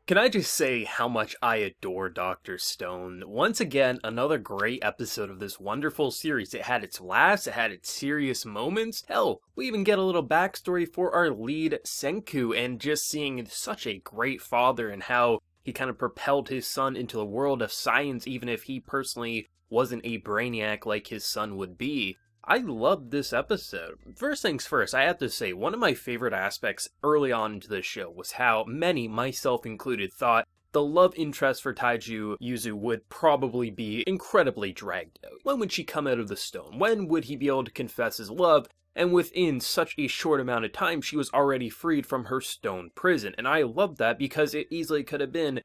Can I just say how much I adore Dr. Stone? Once again, another great episode of this wonderful series. It had its laughs, it had its serious moments. Hell, we even get a little backstory for our lead, Senku, and just seeing such a great father and how he kind of propelled his son into the world of science, even if he personally wasn't a brainiac like his son would be. I loved this episode. First things first, I have to say, one of my favorite aspects early on into the show was how many, myself included, thought the love interest for Taiju Yuzu would probably be incredibly dragged out. When would she come out of the stone? When would he be able to confess his love? And within such a short amount of time, she was already freed from her stone prison. And I loved that because it easily could have been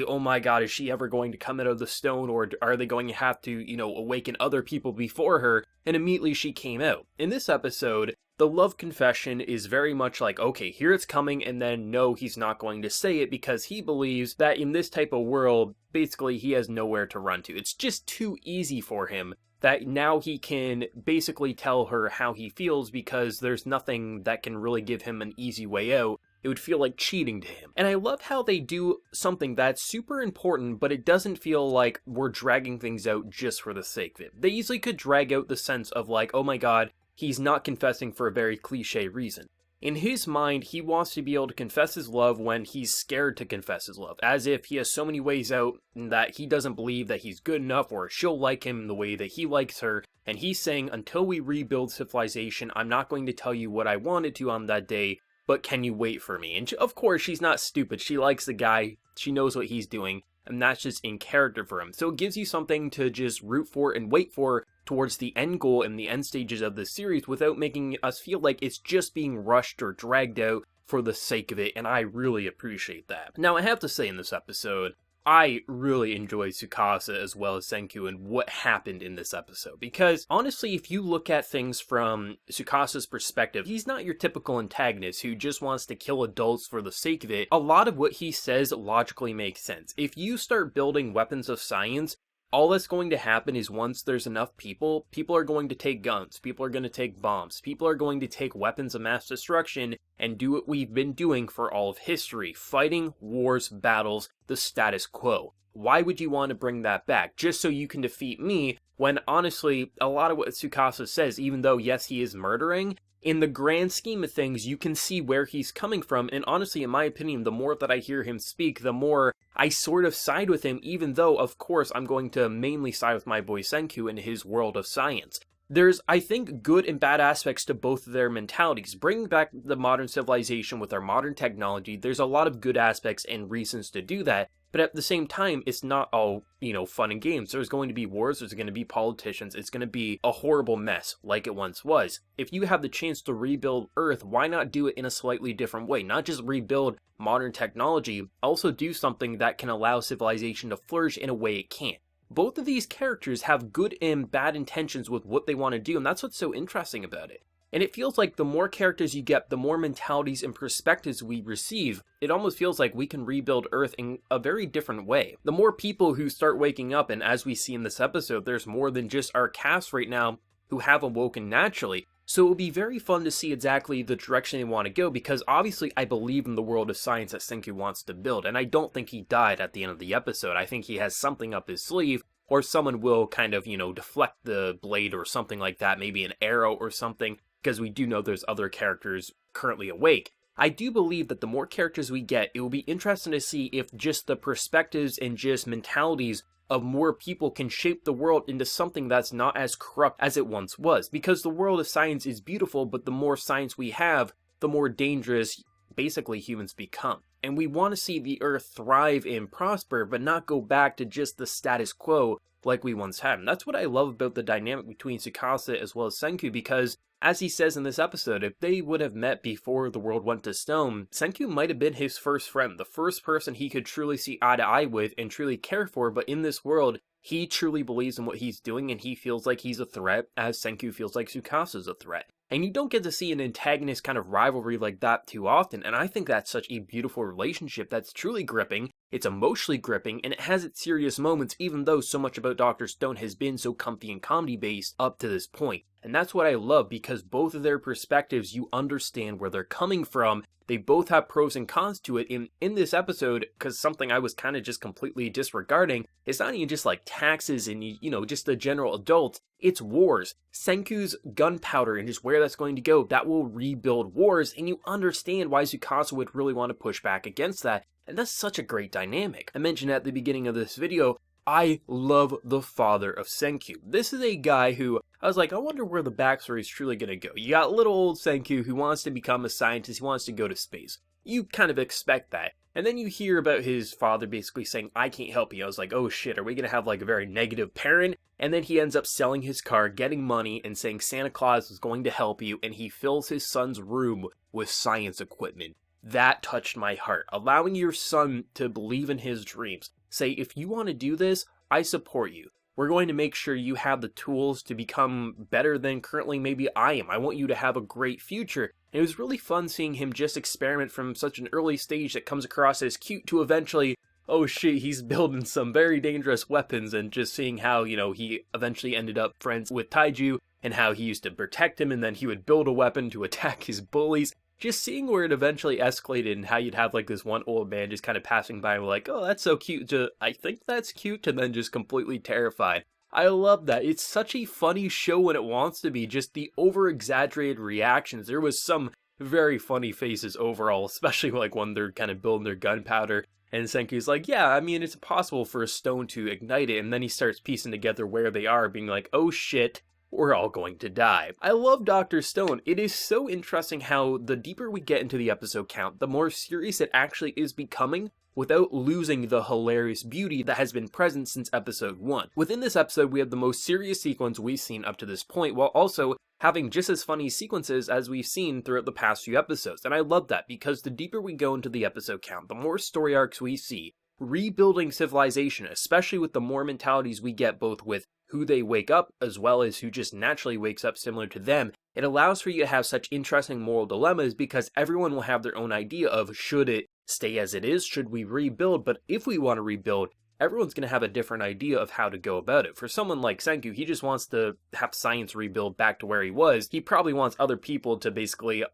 oh my god, is she ever going to come out of the stone, or are they going to have to, awaken other people before her? And immediately she came out. In this episode, the love confession is very much like, okay, here it's coming, and then no, he's not going to say it because he believes that in this type of world, basically he has nowhere to run to. It's just too easy for him that now he can basically tell her how he feels because there's nothing that can really give him an easy way out. It would feel like cheating to him. And I love how they do something that's super important, but it doesn't feel like we're dragging things out just for the sake of it. They easily could drag out the sense of like, oh my god, he's not confessing for a very cliche reason. In his mind, he wants to be able to confess his love when he's scared to confess his love, as if he has so many ways out that he doesn't believe that he's good enough or she'll like him the way that he likes her, and he's saying, until we rebuild civilization, I'm not going to tell you what I wanted to on that day, but can you wait for me? And of course, she's not stupid. She likes the guy. She knows what he's doing. And that's just in character for him. So it gives you something to just root for and wait for towards the end goal and the end stages of the series without making us feel like it's just being rushed or dragged out for the sake of it. And I really appreciate that. Now, I have to say in this episode, I really enjoyed Tsukasa as well as Senku and what happened in this episode. Because, honestly, if you look at things from Tsukasa's perspective, he's not your typical antagonist who just wants to kill adults for the sake of it. A lot of what he says logically makes sense. If you start building weapons of science, all that's going to happen is once there's enough people are going to take guns, people are going to take bombs, people are going to take weapons of mass destruction and do what we've been doing for all of history, fighting wars, battles, the status quo. Why would you want to bring that back? Just so you can defeat me, when honestly, a lot of what Tsukasa says, even though yes, he is murdering, in the grand scheme of things, you can see where he's coming from, and honestly, in my opinion, the more that I hear him speak, the more I sort of side with him, even though, of course, I'm going to mainly side with my boy Senku in his world of science. There's, I think, good and bad aspects to both of their mentalities. Bringing back the modern civilization with our modern technology, there's a lot of good aspects and reasons to do that, but at the same time, it's not all, fun and games. There's going to be wars, there's going to be politicians, it's going to be a horrible mess, like it once was. If you have the chance to rebuild Earth, why not do it in a slightly different way? Not just rebuild modern technology, also do something that can allow civilization to flourish in a way it can't. Both of these characters have good and bad intentions with what they want to do, and that's what's so interesting about it. And it feels like the more characters you get, the more mentalities and perspectives we receive. It almost feels like we can rebuild Earth in a very different way. The more people who start waking up, and as we see in this episode, there's more than just our cast right now who have awoken naturally. So it will be very fun to see exactly the direction they want to go, because obviously I believe in the world of science that Senku wants to build, and I don't think he died at the end of the episode. I think he has something up his sleeve, or someone will kind of, deflect the blade or something like that, maybe an arrow or something, because we do know there's other characters currently awake. I do believe that the more characters we get, it will be interesting to see if just the perspectives and just mentalities of more people can shape the world into something that's not as corrupt as it once was. Because the world of science is beautiful, but the more science we have, the more dangerous basically humans become. And we want to see the Earth thrive and prosper, but not go back to just the status quo like we once had. And that's what I love about the dynamic between Tsukasa as well as Senku, because as he says in this episode, if they would have met before the world went to stone, Senku might have been his first friend, the first person he could truly see eye to eye with and truly care for, but in this world, he truly believes in what he's doing and he feels like he's a threat, as Senku feels like Tsukasa's a threat. And you don't get to see an antagonist kind of rivalry like that too often, and I think that's such a beautiful relationship that's truly gripping. it's emotionally gripping, and it has its serious moments even though so much about Dr. Stone has been so comfy and comedy based up to this point. And that's what I love, because both of their perspectives, you understand where they're coming from. They both have pros and cons to it. In this episode, because something I was kind of just completely disregarding, it's not even just like taxes and, just the general adults. It's wars. Senku's gunpowder and just where that's going to go, that will rebuild wars, and you understand why Tsukasa would really want to push back against that. And that's such a great dynamic. I mentioned at the beginning of this video, I love the father of Senku. This is a guy who, I was like, I wonder where the backstory is truly going to go. You got little old Senku who wants to become a scientist, he wants to go to space. You kind of expect that. And then you hear about his father basically saying, I can't help you. I was like, oh shit, are we going to have like a very negative parent? And then he ends up selling his car, getting money, and saying Santa Claus is going to help you, and he fills his son's room with science equipment. That touched my heart. Allowing your son to believe in his dreams. Say, if you want to do this, I support you. We're going to make sure you have the tools to become better than currently maybe I am. I want you to have a great future. And it was really fun seeing him just experiment from such an early stage that comes across as cute to eventually, oh shit, he's building some very dangerous weapons, and just seeing how, he eventually ended up friends with Taiju and how he used to protect him, and then he would build a weapon to attack his bullies. Just seeing where it eventually escalated and how you'd have like this one old man just kind of passing by and like, oh, that's so cute, to I think that's cute, and then just completely terrified. I love that. It's such a funny show when it wants to be, just the over-exaggerated reactions. There was some very funny faces overall, especially like when they're kind of building their gunpowder. And Senku's like, yeah, I mean, it's impossible for a stone to ignite it. And then he starts piecing together where they are, being like, oh shit, we're all going to die. I love Dr. Stone. It is so interesting how the deeper we get into the episode count, the more serious it actually is becoming, without losing the hilarious beauty that has been present since episode 1. Within this episode, we have the most serious sequence we've seen up to this point, while also having just as funny sequences as we've seen throughout the past few episodes. And I love that, because the deeper we go into the episode count, the more story arcs we see, rebuilding civilization, especially with the more mentalities we get both with who they wake up as well as who just naturally wakes up similar to them. It allows for you to have such interesting moral dilemmas, because everyone will have their own idea of, should it stay as it is? Should we rebuild? But if we want to rebuild, everyone's going to have a different idea of how to go about it. For someone like Senku, he just wants to have science rebuild back to where he was. He probably wants other people to basically,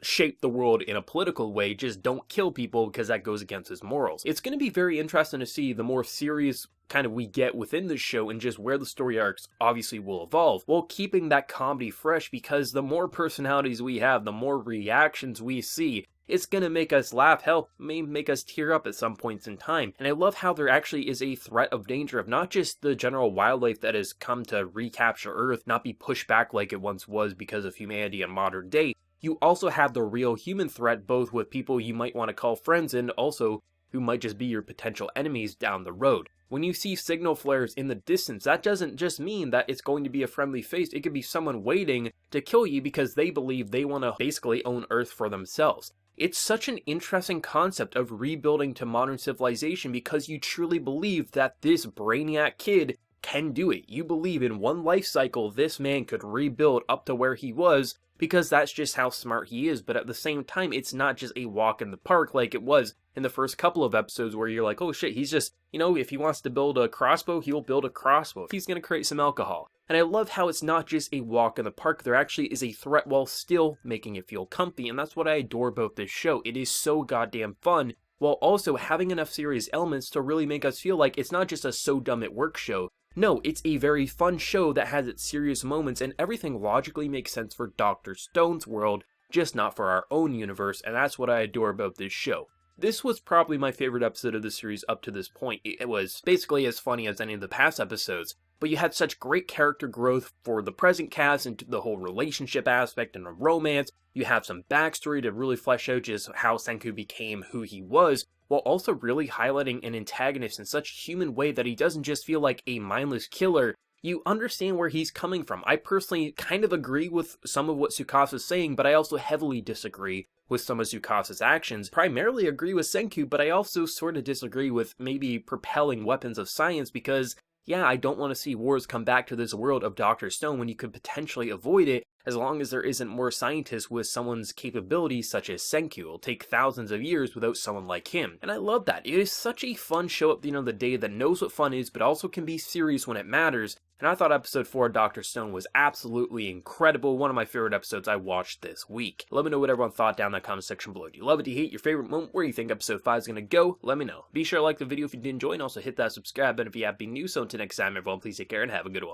shape the world in a political way. Just don't kill people, because that goes against his morals. It's going to be very interesting to see the more serious kind of we get within the show, and just where the story arcs obviously will evolve, while keeping that comedy fresh, because the more personalities we have, the more reactions we see, it's gonna make us laugh, hell, may make us tear up at some points in time. And I love how there actually is a threat of danger of not just the general wildlife that has come to recapture Earth, not be pushed back like it once was because of humanity in modern day. You also have the real human threat, both with people you might want to call friends and also who might just be your potential enemies down the road. When you see signal flares in the distance, that doesn't just mean that it's going to be a friendly face. It could be someone waiting to kill you because they believe they want to basically own Earth for themselves. It's such an interesting concept of rebuilding to modern civilization, because you truly believe that this brainiac kid can do it. You believe in one life cycle this man could rebuild up to where he was, because that's just how smart he is. But at the same time, it's not just a walk in the park like it was in the first couple of episodes, where you're like, oh shit, he's just, if he wants to build a crossbow, he'll build a crossbow. If he's going to create some alcohol. And I love how it's not just a walk in the park, there actually is a threat while still making it feel comfy, and that's what I adore about this show. It is so goddamn fun, while also having enough serious elements to really make us feel like it's not just a so dumb it works show. No, it's a very fun show that has its serious moments, and everything logically makes sense for Dr. Stone's world, just not for our own universe, and that's what I adore about this show. This was probably my favorite episode of the series up to this point. It was basically as funny as any of the past episodes, but you had such great character growth for the present cast and the whole relationship aspect and the romance. You have some backstory to really flesh out just how Senku became who he was, while also really highlighting an antagonist in such a human way that he doesn't just feel like a mindless killer. You understand where he's coming from. I personally kind of agree with some of what Tsukasa's saying, but I also heavily disagree with some of Tsukasa's actions. Primarily agree with Senku, but I also sort of disagree with maybe propelling weapons of science, because yeah, I don't want to see wars come back to this world of Dr. Stone when you could potentially avoid it. as long as there isn't more scientists with someone's capabilities such as Senku. It'll take thousands of years without someone like him. And I love that. It is such a fun show at the end of the day that knows what fun is, but also can be serious when it matters. And I thought episode 4 of Dr. Stone was absolutely incredible, one of my favorite episodes I watched this week. Let me know what everyone thought down in the comment section below. Do you love it? Do you hate your favorite moment? Where do you think episode 5 is going to go? Let me know. Be sure to like the video if you did enjoy, and also hit that subscribe button if you have been new. So until next time, everyone, please take care and have a good one.